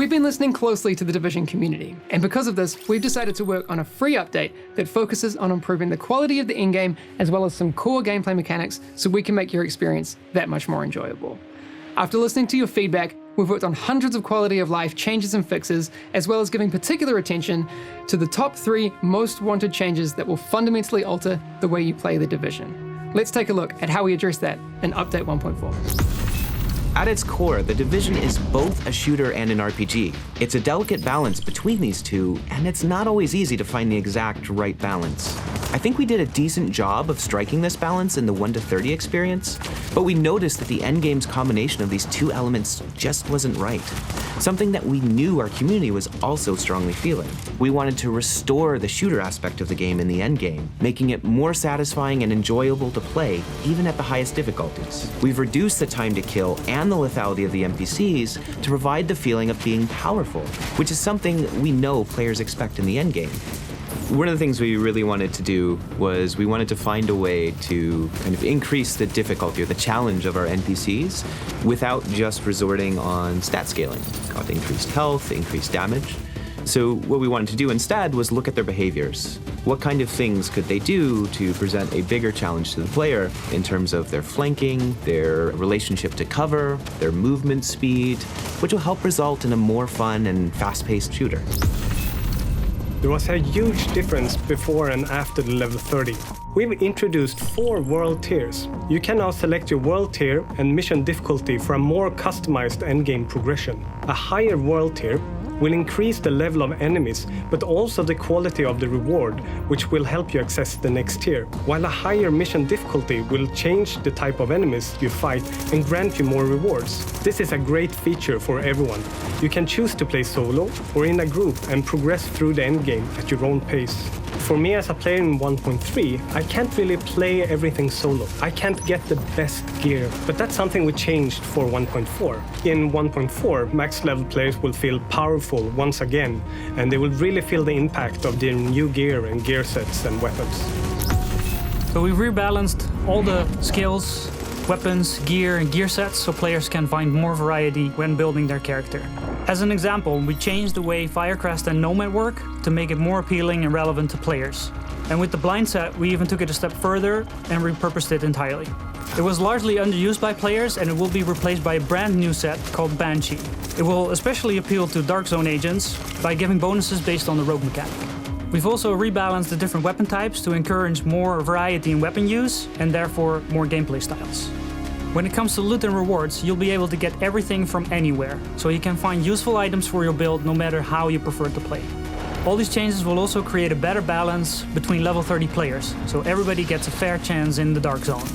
We've been listening closely to the Division community, and because of this, we've decided to work on a free update that focuses on improving the quality of the in-game as well as some core gameplay mechanics so we can make your experience that much more enjoyable. After listening to your feedback, we've worked on hundreds of quality of life changes and fixes, as well as giving particular attention to the top 3 most wanted changes that will fundamentally alter the way you play the Division. Let's take a look at how we address that in Update 1.4. At its core, The Division is both a shooter and an RPG. It's a delicate balance between these two, and it's not always easy to find the exact right balance. I think we did a decent job of striking this balance in the 1 to 30 experience, but we noticed that the endgame's combination of these two elements just wasn't right. Something that we knew our community was also strongly feeling. We wanted to restore the shooter aspect of the game in the endgame, making it more satisfying and enjoyable to play, even at the highest difficulties. We've reduced the time to kill and the lethality of the NPCs to provide the feeling of being powerful, which is something we know players expect in the endgame. One of the things we really wanted to do was we wanted to find a way to kind of increase the difficulty or the challenge of our NPCs without just resorting on stat scaling. Got increased health, increased damage. So what we wanted to do instead was look at their behaviors. What kind of things could they do to present a bigger challenge to the player in terms of their flanking, their relationship to cover, their movement speed, which will help result in a more fun and fast-paced shooter. There was a huge difference before and after the level 30. We've introduced 4 world tiers. You can now select your world tier and mission difficulty for a more customized endgame progression. A higher world tier will increase the level of enemies, but also the quality of the reward, which will help you access the next tier. While a higher mission difficulty will change the type of enemies you fight and grant you more rewards. This is a great feature for everyone. You can choose to play solo or in a group and progress through the endgame at your own pace. For me as a player in 1.3, I can't really play everything solo. I can't get the best gear, but that's something we changed for 1.4. In 1.4, max level players will feel powerful once again, and they will really feel the impact of their new gear and gear sets and weapons. So we've rebalanced all the skills, weapons, gear, and gear sets so players can find more variety when building their character. As an example, we changed the way Firecrest and Nomad work to make it more appealing and relevant to players. And with the blind set, we even took it a step further and repurposed it entirely. It was largely underused by players, and it will be replaced by a brand new set called Banshee. It will especially appeal to Dark Zone agents by giving bonuses based on the rogue mechanic. We've also rebalanced the different weapon types to encourage more variety in weapon use and therefore more gameplay styles. When it comes to loot and rewards, you'll be able to get everything from anywhere, so you can find useful items for your build no matter how you prefer to play. All these changes will also create a better balance between level 30 players, so everybody gets a fair chance in the Dark Zone.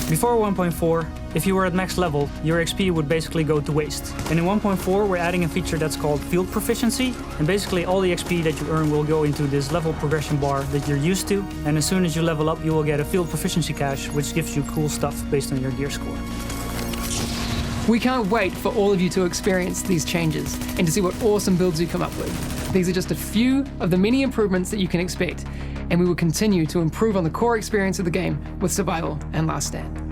Before 1.4, if you were at max level, your XP would basically go to waste. And in 1.4, we're adding a feature that's called field proficiency, and basically all the XP that you earn will go into this level progression bar that you're used to, and as soon as you level up, you will get a field proficiency cache, which gives you cool stuff based on your gear score. We can't wait for all of you to experience these changes and to see what awesome builds you come up with. These are just a few of the many improvements that you can expect, and we will continue to improve on the core experience of the game with Survival and Last Stand.